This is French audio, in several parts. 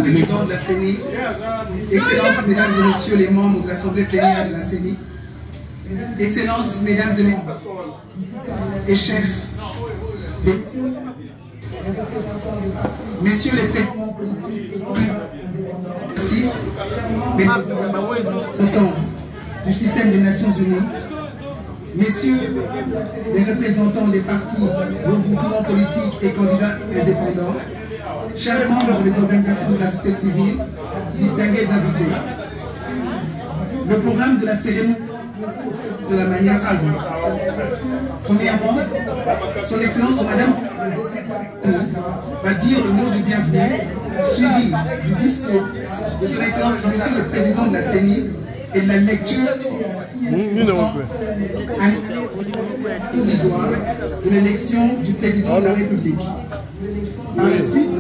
Les dons de la CENI, Excellences, Mesdames et Messieurs les membres de l'Assemblée plénière de la CENI, Excellences, Mesdames et chefs, Messieurs les présidents politiques du système des Nations Unies, Messieurs les représentants des partis, groupements politiques et candidats indépendants, chers membres des organisations de la société civile, distingués invités. Le programme de la cérémonie de la manière suivante. Premièrement, son Excellence Madame va dire le mot du bienvenue, suivi du discours de son Excellence Monsieur le Président de la CENI et de la lecture provisoire de l'élection du Président de la République. Par la suite,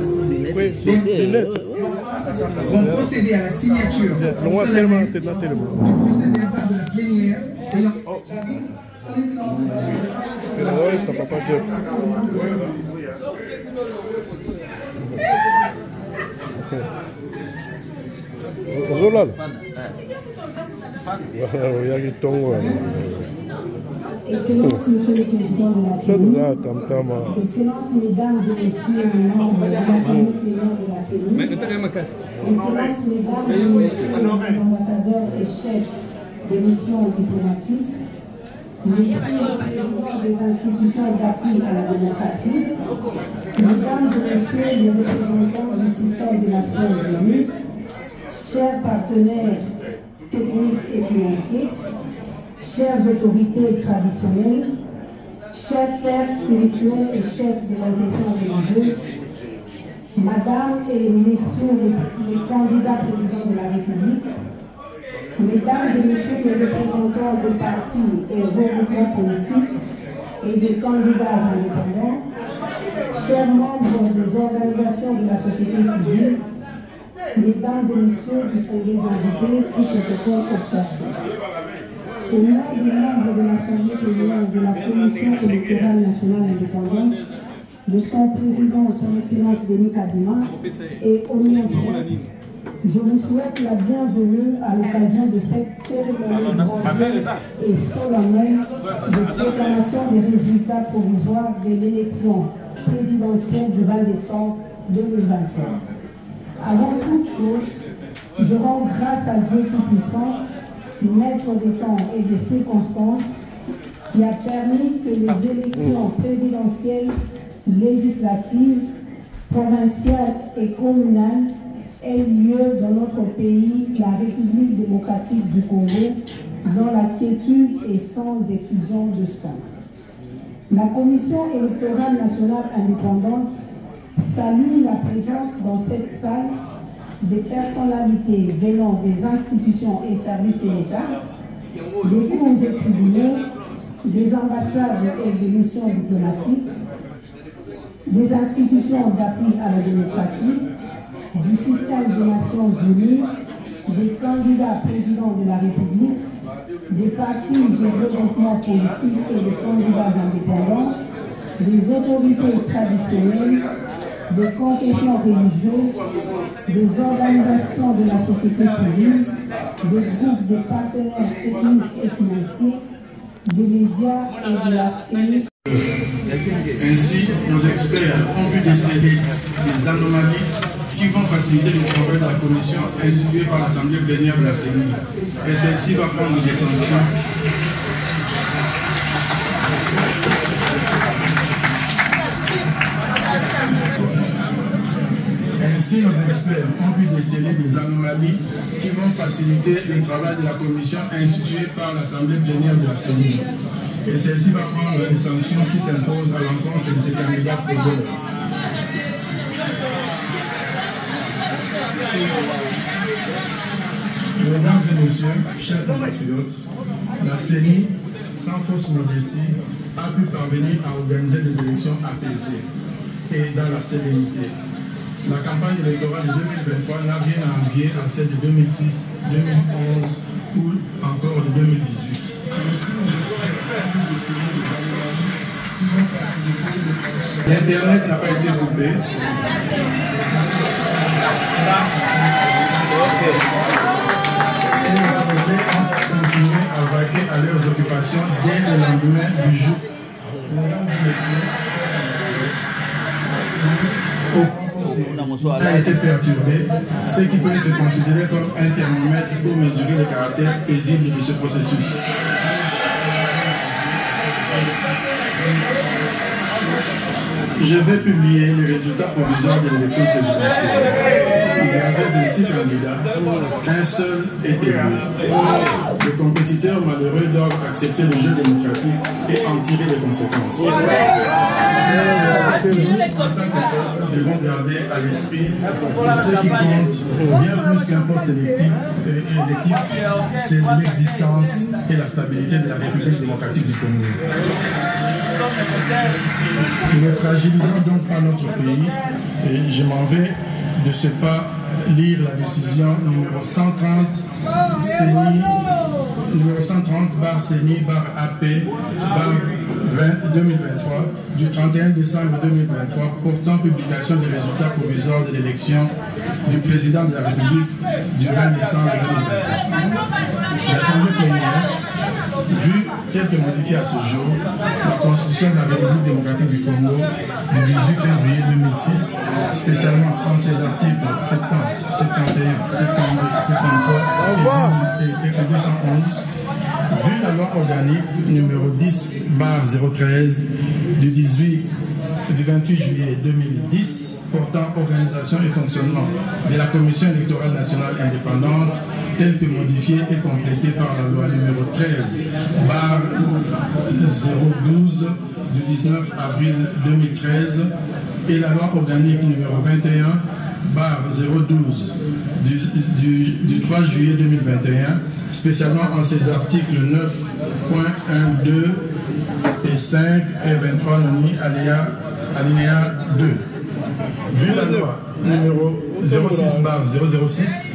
vont procéder à la signature du procès-verbal de la plénière ayant son Excellence Excellence, Monsieur le Président de la CENI, Excellence, Mesdames et Messieurs les membres de l'Assemblée plénière de la CENI, Excellence, Mesdames et Messieurs les ambassadeurs et chefs des missions diplomatiques, Messieurs les présidents des institutions d'appui à la démocratie, Mesdames et Messieurs les représentants du système des Nations Unies, chers partenaires techniques et financiers, chères autorités traditionnelles, chers pères spirituels et chefs de confession religieuse, Madame et Messieurs les candidats présidents de la République, Mesdames et Messieurs les représentants des partis et regroupements politiques et des candidats indépendants, chers membres des organisations de la société civile, Mesdames et Messieurs, distingués invités, tous protocoles observés. Au nom des membres de l'Assemblée plénière de la Commission électorale nationale indépendante, de son président, son Excellence Denis Kadima, et au nom je vous souhaite la bienvenue à l'occasion de cette cérémonie grandiose et solennelle de proclamation des résultats provisoires de l'élection présidentielle du 20 décembre 2023. Avant toute chose, je rends grâce à Dieu Tout-Puissant, maître des temps et des circonstances, qui a permis que les élections présidentielles, législatives, provinciales et communales aient lieu dans notre pays, la République démocratique du Congo, dans la quiétude et sans effusion de sang. La Commission électorale nationale indépendante salue la présence dans cette salle des personnalités venant des institutions et services de l'État, des cours et tribunaux, des ambassades et des missions diplomatiques, des institutions d'appui à la démocratie, du système des Nations Unies, des candidats présidents de la République, des partis et regroupements politiques et des candidats indépendants, des autorités traditionnelles, des confessions religieuses, des organisations de la société civile, des groupes de partenaires techniques et financiers, des médias et de la CENI. Ainsi, nos experts ont pu déceler des anomalies qui vont faciliter le travail de la commission instituée par l'Assemblée plénière de la CENI. Et celle-ci va prendre des sanctions. Ainsi, nos experts ont pu déceler des anomalies qui vont faciliter le travail de la commission instituée par l'Assemblée plénière de la CENI. Et celle-ci va prendre les sanctions qui s'imposent à l'encontre de ces candidats fraudeurs. Mesdames et messieurs, chers compatriotes, la CENI, sans fausse modestie, a pu parvenir à organiser des élections apaisées et dans la sérénité. La campagne électorale de 2023 n'a rien à envier à celle de 2006, 2011 ou encore de 2018. L'Internet n'a pas été coupé. Et les Assemblées ont continué à vaquer à leurs occupations dès le lendemain du jour. A été perturbé, ce qui peut être considéré comme un thermomètre pour mesurer le caractère paisible de ce processus. Je vais publier les résultats provisoires de l'élection présidentielle. Il y avait 26 candidats, un seul était élu. les compétiteurs malheureux doivent accepter le jeu démocratique et en tirer les conséquences. Nous devons garder à l'esprit que ce qui compte, bien plus qu'un poste électif, c'est l'existence et la stabilité de la République démocratique du Congo. Ne fragilisons donc pas notre pays et je m'en vais de ce pas lire la décision numéro 130 CENI/AP 2023 du 31 décembre 2023 portant publication des résultats provisoires de l'élection du président de la République du 20 décembre 2023. L'Assemblée plénière, vu tel que modifié à ce jour, la Constitution de la République démocratique du Congo du 18 février 2006, spécialement en ses articles 70, 71, 72, 73 et 211, vu la loi organique numéro 10/013 du 28 juillet 2010 portant organisation et fonctionnement de la Commission électorale nationale indépendante, telle que modifiée et complétée par la loi numéro 13/012 du 19 avril 2013 et la loi organique numéro 21/012 du 3 juillet 2021, spécialement en ses articles 9.1, 2 et 5 et 23 alinéa 2. Vu la loi numéro 06/006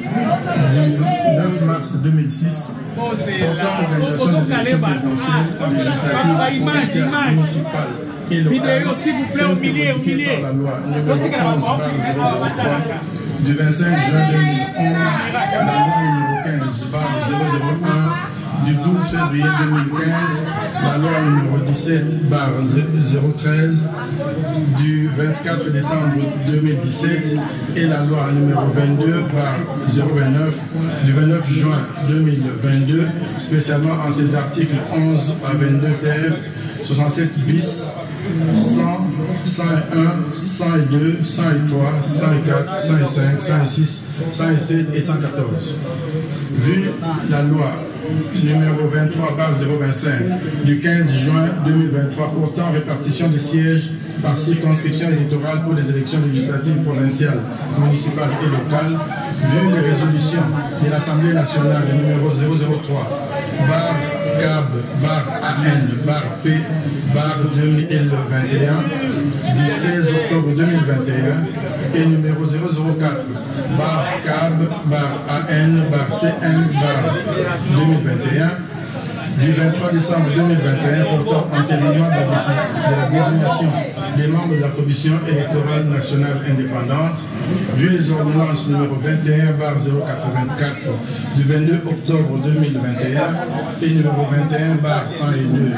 du 9 mars 2006 portant l'organisation des élections présidentielles, législatives, provinciales, municipales et locales, modifiée par la loi numéro 11/003 du 25 juin 2011, la loi numéro 15/001 du 12 février 2015, la loi numéro 17/013 du 24 décembre 2017 et la loi numéro 22/029 du 29 juin 2022, spécialement en ses articles 11 à 22 ter, 67 bis, 100, 101, 102, 103, 104, 105, 106, 107 et 114. Vu la loi numéro 23/025 du 15 juin 2023 portant répartition des sièges par circonscription électorale pour les élections législatives provinciales, municipales et locales, vu les résolutions de l'Assemblée nationale numéro 003/AN/P/2021 du 16 octobre 2021 et numéro 004/CAB/AN/CN/2021 du 23 décembre 2021 portant entérinement de la désignation des membres de la Commission électorale nationale indépendante, vu les ordonnances numéro 21/084 du 22 octobre 2021 et numéro 21/102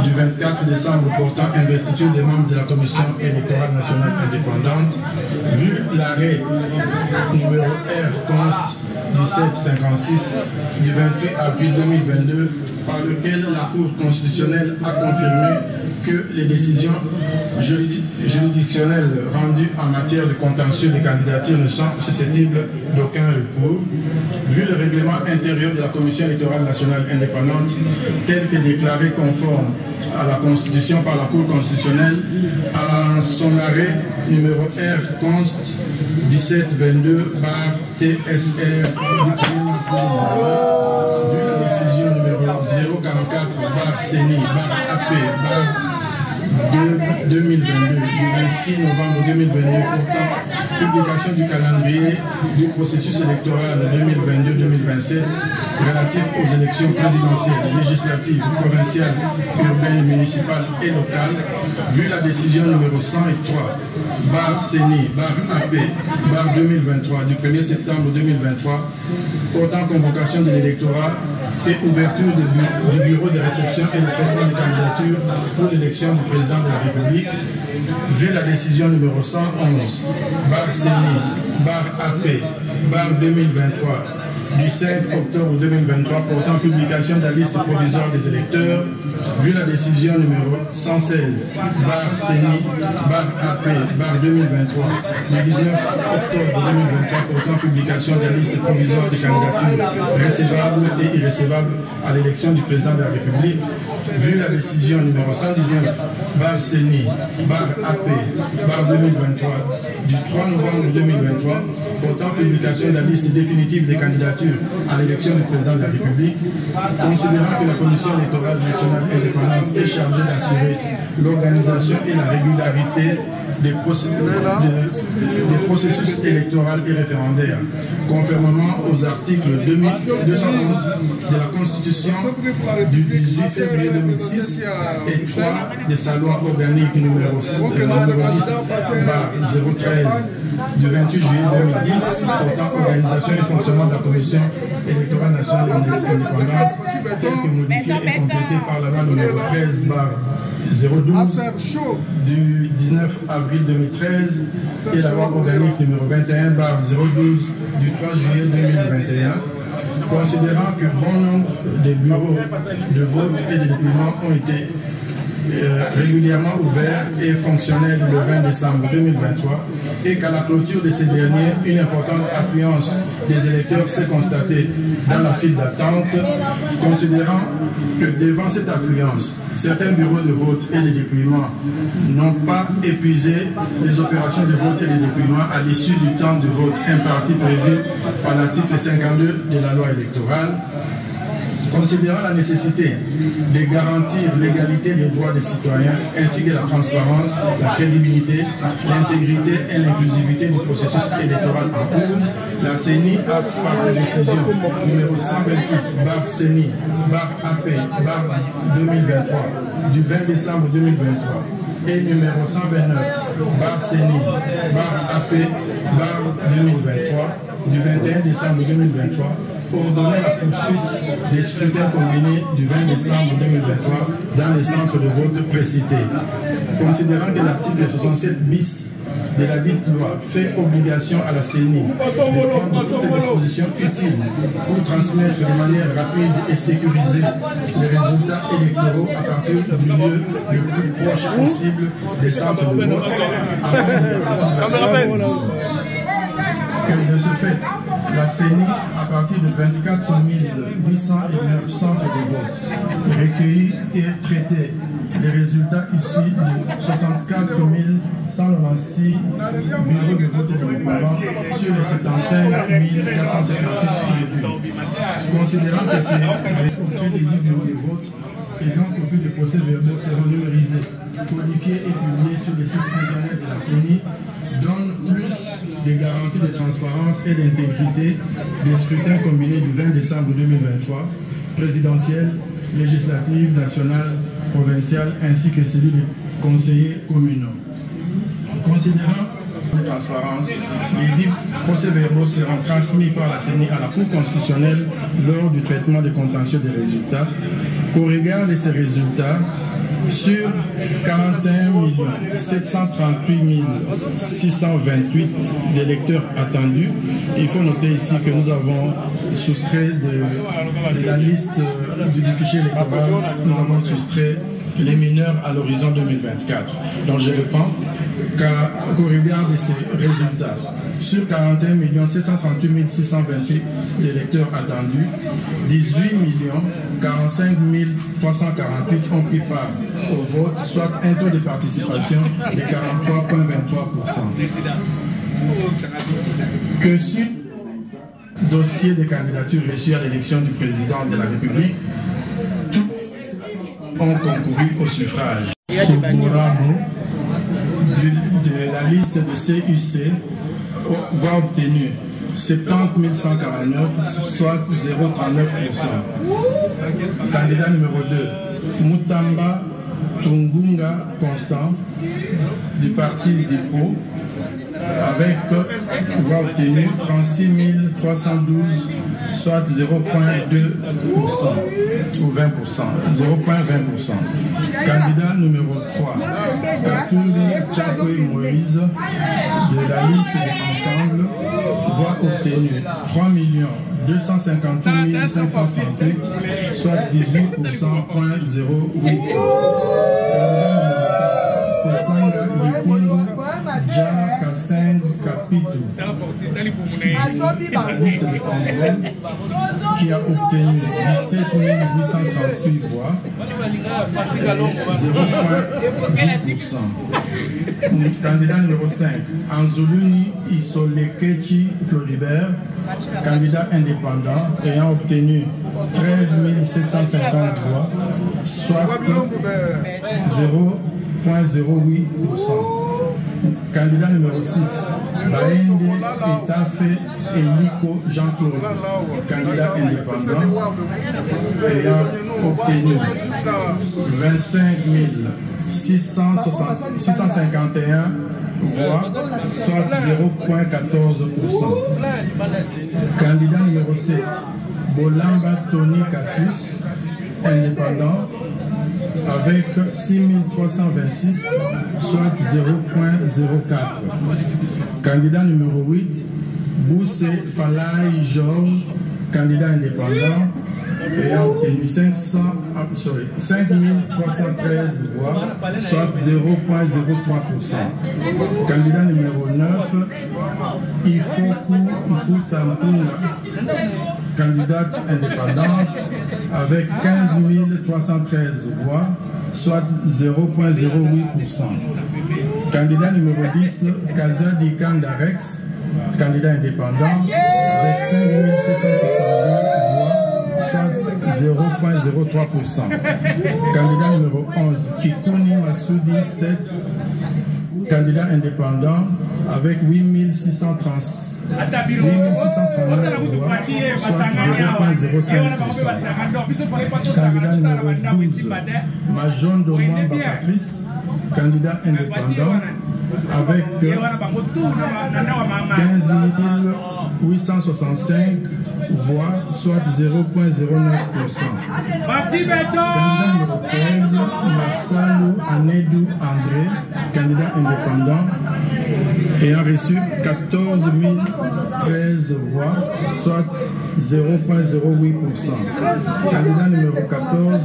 du 24 décembre portant investiture des membres de la Commission électorale nationale indépendante, vu l'arrêt numéro R-Const 1756 du 28 avril 2022 par lequel la Cour constitutionnelle a confirmé que les décisions juridictionnelles rendues en matière de contentieux des candidatures ne sont susceptibles d'aucun recours, vu le règlement intérieur de la Commission électorale nationale indépendante tel que déclaré conforme à la Constitution par la Cour constitutionnelle en son arrêt numéro R-Const 1722/TSR vu la décision numéro 044/CENI/AP 2022 du 26 novembre 2022 portant publication du calendrier du processus électoral 2022-2027 relatif aux élections présidentielles, législatives, provinciales, urbaines, municipales et locales, vu la décision numéro 103/CENI/AP/2023 du 1er septembre 2023 portant convocation de l'électorat et ouverture du bureau de réception et de traitement de candidature pour l'élection du président de la République, vu la décision numéro 111/CENI/AP/2023 du 5 octobre 2023 portant publication de la liste provisoire des électeurs, vu la décision numéro 116 CENI AP 2023 du 19 octobre 2023 portant publication de la liste provisoire des candidatures recevables et irrecevables à l'élection du président de la République, vu la décision numéro 119 CENI AP 2023 du 3 novembre 2023 portant publication de la liste définitive des candidatures à l'élection du président de la République, considérant que la Commission électorale nationale indépendante est chargée d'assurer l'organisation et la régularité des processus électoraux et référendaires, conformément aux articles 211 de la Constitution du 18 février 2006 et 3 de sa loi organique numéro 10/013 du 28 juillet 2010 portant organisation et fonctionnement de la Commission électorale nationale indépendante, telle que modifiée et complétée par la loi numéro 13/012 du 19 avril 2013 et la loi organique numéro 21/012 du 3 juillet 2021, considérant que bon nombre de bureaux de vote et de dépouillement ont été régulièrement ouverts et fonctionnels le 20 décembre 2023 et qu'à la clôture de ces derniers, une importante affluence des électeurs s'est constatée dans la file d'attente, considérant que devant cette affluence, certains bureaux de vote et de dépouillement n'ont pas épuisé les opérations de vote et de dépouillement à l'issue du temps de vote imparti prévu par l'article 52 de la loi électorale. Considérant la nécessité de garantir l'égalité des droits des citoyens ainsi que la transparence, la crédibilité, l'intégrité et l'inclusivité du processus électoral en cours, la CENI a, par sa décision numéro 128 CENI AP 2023 du 20 décembre 2023 et numéro 129 CENI AP 2023 du 21 décembre 2023 ordonner la poursuite des scrutins combinés du 20 décembre 2023 dans les centres de vote précités. Considérant que l'article 67 bis de la dite loi fait obligation à la CENI de prendre toutes les dispositions utiles pour transmettre de manière rapide et sécurisée les résultats électoraux à partir du lieu le plus proche possible des centres de vote, que de ce fait, la CENI, à partir de 24 809 centres de vote, recueillit et traité les résultats issus de 64 196 bureaux de vote et de déploiement sur les 75 458 prévus. Considérant que ces auprès des 10 bureaux de vote et donc copies de procès-verbaux seront numérisés, codifiés et publiés sur le site internet de la CENI, donne plus des garanties de transparence et d'intégrité des scrutins combinés du 20 décembre 2023, présidentiel, législative, nationale, provinciale, ainsi que celui des conseillers communaux. Considérant la transparence, les 10 procès-verbaux seront transmis par la CENI à la Cour constitutionnelle lors du traitement des contentieux des résultats. Qu'au regard de ces résultats, sur 41 738 628 d'électeurs attendus, il faut noter ici que nous avons soustrait de la liste du fichier électoral, nous avons soustrait les mineurs à l'horizon 2024. Donc je réponds qu'au regard de ces résultats, sur 41 738 628 d'électeurs attendus, 18 45 348 ont pris part au vote, soit un taux de participation de 43,23%. Que sur dossier de candidature reçu à l'élection du président de la République, tous ont concouru au suffrage. De la liste de CUC va obtenu 70 149, soit 0,39%. Candidat numéro 2, Mutamba Tungunga Constant, du parti DIPO, avec voix obtenue 36 312, soit 0,2% ou 20%, 0,20%. Candidat numéro 3, Katumbi Tchakoui Moïse, de la liste de Ensemble, voix obtenue 3 258 538, soit 18,08%. Sesanga Likungu Dja Kasseng Kapitu, liste de contrôle, qui a obtenu 17 838 voix, 0,10%. Candidat numéro 5, Anzuluni Isolekechi Floribert, candidat indépendant ayant obtenu 13 750 voix, soit 0,08%. Candidat numéro 6, Baende Etafe Eliko Jean-Claude, candidat indépendant ayant obtenu 25 651 voix, soit 0,14%. Candidat numéro 7, Bolamba Tony Cassius, indépendant, avec 6326, soit 0,04. Candidat numéro 8, Boussé Falai Georges, candidat indépendant, ayant obtenu 5313 voix, soit 0,03%. Candidat numéro 9, Ifoku Ifutampuna, candidate indépendante, avec 15 313 voix, soit 0,08%. Candidat numéro 10, Kazadi Kandarex, candidat indépendant, avec 5 752 voix, soit 0,03%. Candidat numéro 11, Kikuni Massoudi 7, candidat indépendant, avec 8 639 voix, soit 0,05%. Candidat numéro 12, Majondo Mwamba Patrice, candidat indépendant, avec 15 865 voix, soit 0,09%. Candidat numéro 13, Massalo Anedou André, candidat indépendant, ayant reçu 14 013 voix, soit 0,08%. Candidat numéro 14,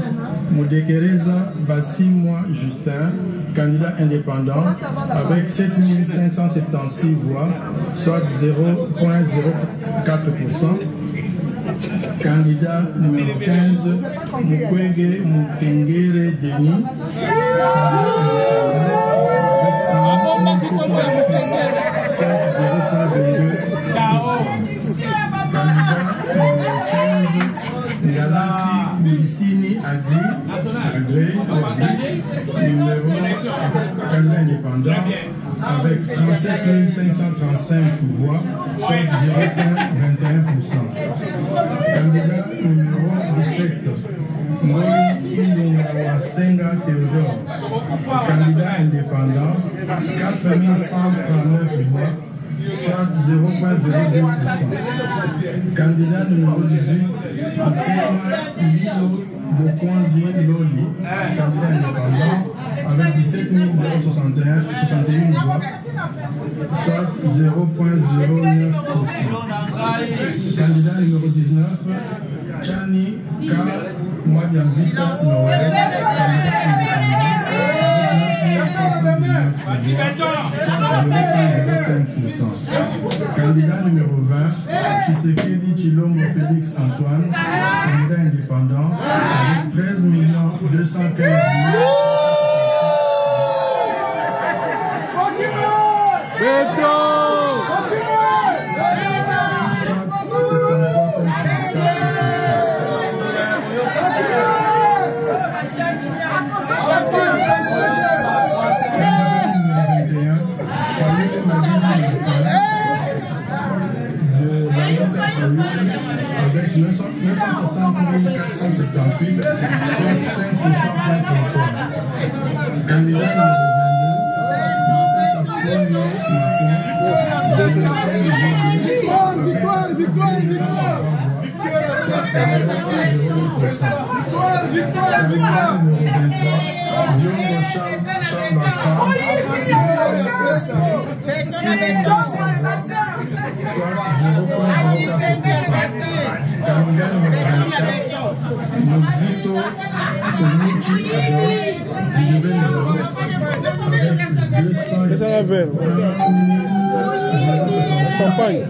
Moudekereza Bassimwa Justin, candidat indépendant, avec 7 576 voix, soit 0,04%. Candidat numéro 15, Mukwege Mukengere Denis, avec 0,22%. Candidat numéro 16, Ngalasi Missini Agli, numéro candidat indépendant, avec 37 535 voix, soit 0,21%. Candidat numéro 17, Moi Ilungawasenga Théodore, candidat indépendant, 4 139 voix, soit 0,02%. Candidat numéro 18, Lilo Bokonzi Loli, candidat indépendant, avec 17 061 voix, soit 0,09%. Candidat numéro 19, Chani K. Mwadiambita Noël, candidat indépendant, 0,05%. Candidat numéro 20, Tshisekedi Chilombo Félix Antoine, candidat indépendant, avec 13 215 000. Avec 960 478, soit 5%. Candidat numéro 22, Ça va faire. Champagne.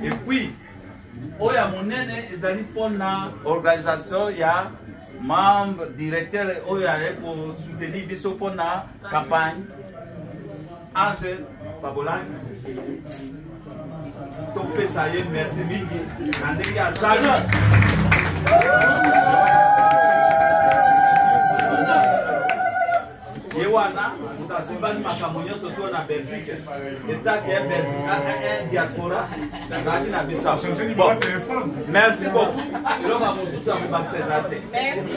Et puis, oya monene ezali pona organisation ya membre directeur oya eko soutenir biso pona campagne Ange Babolangi topesa ye merci mingi na ndenge azali Yewana, mutasembani makambo nyonso to na Belgique. État qui est Belgique, un diaspora, nazaki na biso. Bon, merci beaucoup. Elo ba mosusu a kubaksezate. Merci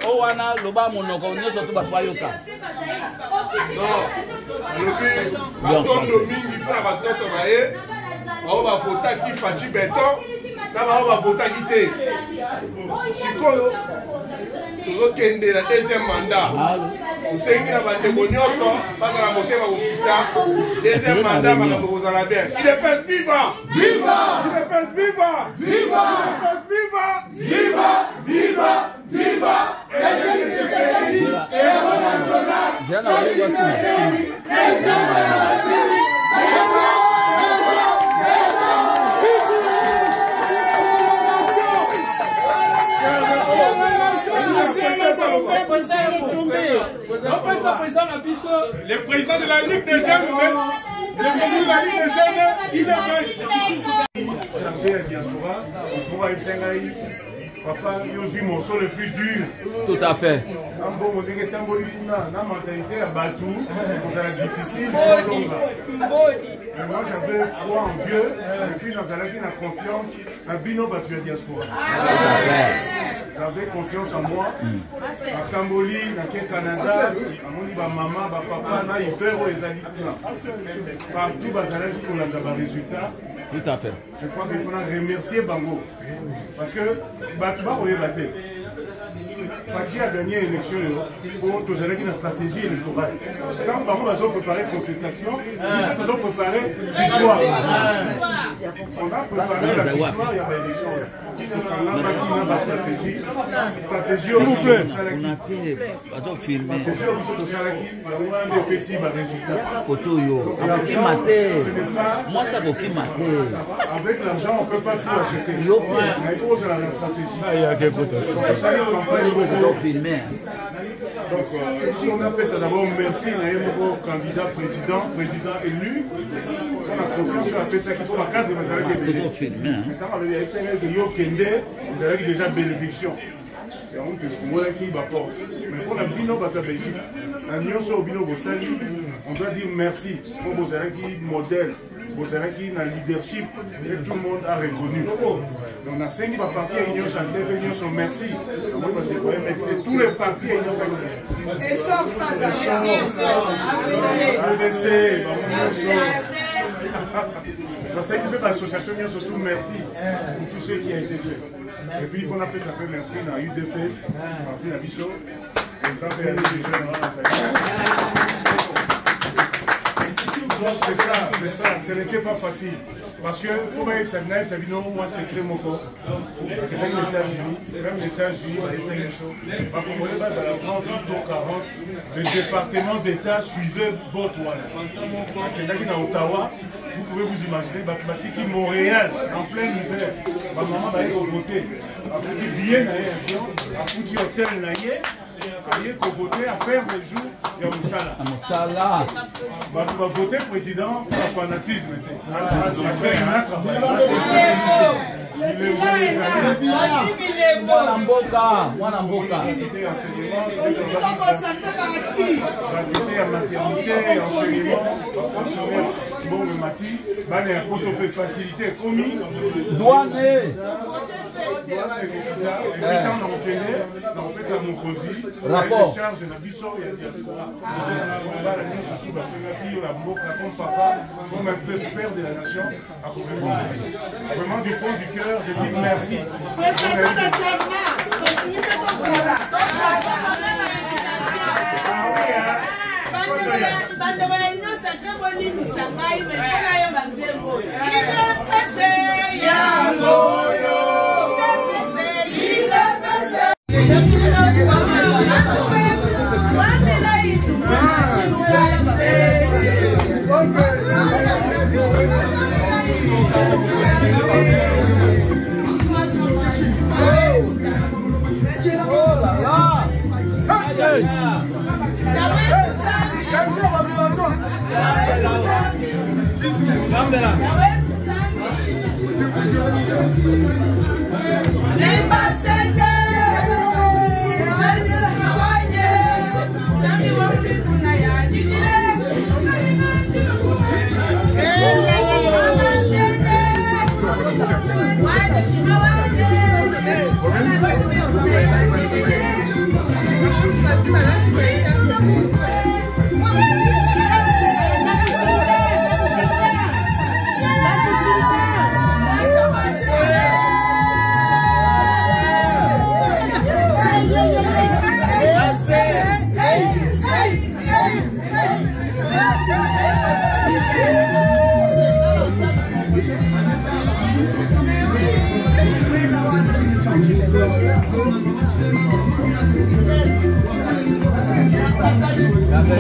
Owana loba monoko nyonso to batwa yoka. Non. Lobi batondo mingi pona batoso baye. Bao ba vota ki faci beton. Na bao ba vota ki te. Sikoyo. Tozokende na deuxième mandat. tosengi na bandeko nyonso bazala motema kokita deuxième mandat makambo kozala bien. UDPS viva! Viva! UDPS viva! Viva! Viva! Viva! Viva! Héros national! Le président de la Ligue des jeunes, le président de la Ligue des jeunes, il est chargé à diaspora, pour aller papa, il a mon son le plus dur. Tout à fait. La mentalité à Batou, c'est difficile. Mais moi j'avais foi en Dieu, et puis dans la vie, la confiance, la bino battu à diaspora. J'avais confiance en moi. À Camboli, dans le Canada, à mon maman, papa, na hiver où ils allaient partout, bazalaki pour le résultat. Tout à fait. Je crois qu'il faut remercier Bango. Parce que Batouba Oye Baté, Fati a gagné l'élection pour tous les une stratégie électorale. Quand Bango va préparer contestation, nous faisons préparer victoire. On a préparé la victoire, il y a l'élection. Quand on a la stratégie, s'il vous plaît. Stratégie Moi, ça avec l'argent, on ne peut pas tout acheter. Mais il faut aussi la stratégie. Il y a quelque chose. Donc, on appelle ça d'abord merci à un candidat président élu. On a confiance sur la PSA qui faut la case de la vous avez déjà bénédiction. Et on peut fouiller qui va pas. Mais pour la Bino Belgique, on doit dire merci pour vos qui modèle, vos qui dans le leadership et tout le monde a reconnu. Donc on a 5 partis à l'Union Sacrée, l'Union sont merci. Tous les partis à l'Union Sacrée. Et sort pas Parce que l'association Union Sosou, merci pour tout ce qui a été fait. Et puis il faut appeler ça merci dans UDPS, parti la Bisso. Donc c'est ça, ce n'était pas facile. Parce que pour moi, ça dit non, moi c'est très mon corps. Parce que même les États-Unis, le département d'État suivait votre loi. Dans Ottawa, vous pouvez vous imaginer, Batoumatiki, Montréal, en plein hiver, ma maman va aller voter. Elle fait du billet, elle a fait du hôtel, elle a voté à faire le jour, il y a Moussala. Tu vas voter président pour le fanatisme. rapport. Comme un peu père de la nation, vraiment du fond du cœur, je dis merci.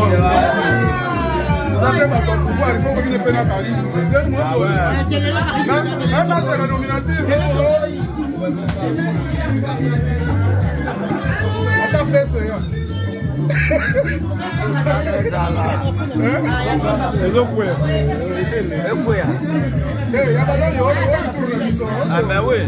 Vous avez votre pouvoir, il faut que vous ne payez pas charisme. Ah ouais. Même dans cette nominature. On t'a fait ça. Ah ben oui.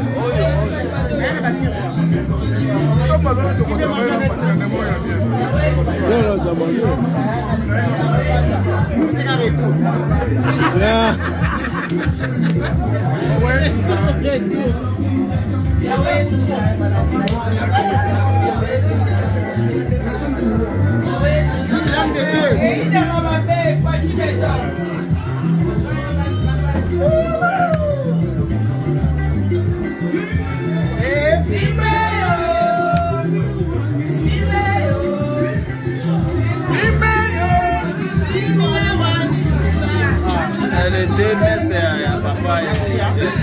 Le 2 mai, c'est papa Etienne.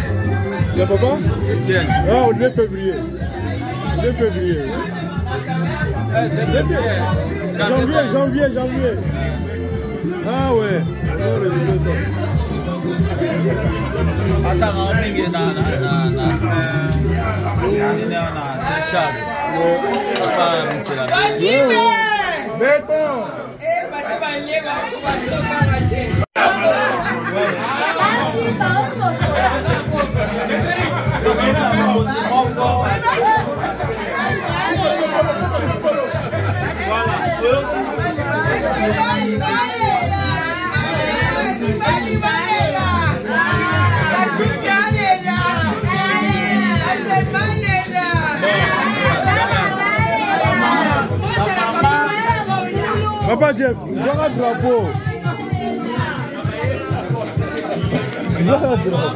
Le papa Etienne. Ah, au 2 février. 2 février. Janvier. Ah ouais. Asa ngamingi na Saint-Charles. Papa Misela. Beto. Papa Jeff, il y aura un drapeau. Il y aura un drapeau.